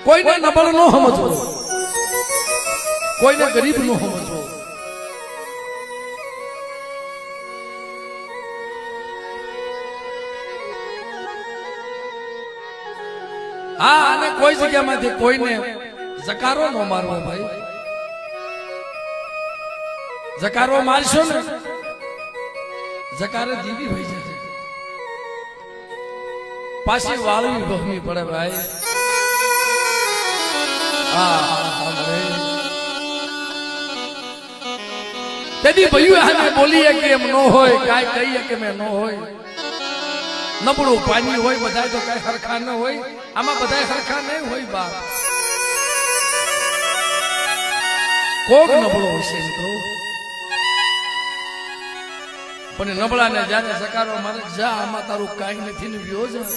કોઈને નબળ નો સમજવો, કોઈને ગરીબ નો સમજવો. હા, અને કોઈ જગ્યામાંથી કોઈને જકારો નો મારવો ભાઈ. જકારો મારશો ને જકારે જીવી હોય જશે, પાછી વાળવી ભગવી પડે ભાઈ. તેથી ભયું આને બોલીએ કે એમ નો હોય, કાંઈ કહીએ કે મેં નો હોય. નબળું પાણી હોય, બધા તો કઈ હરખા ન હોય. આમાં બધા હરખા નહીં હોય બાપ. કોક નબળો હશે મિત્રો, પણ નબળાને જયારે સકારો મારે જા આમાં તારું કાંઈ નથી ને વ્યો જા.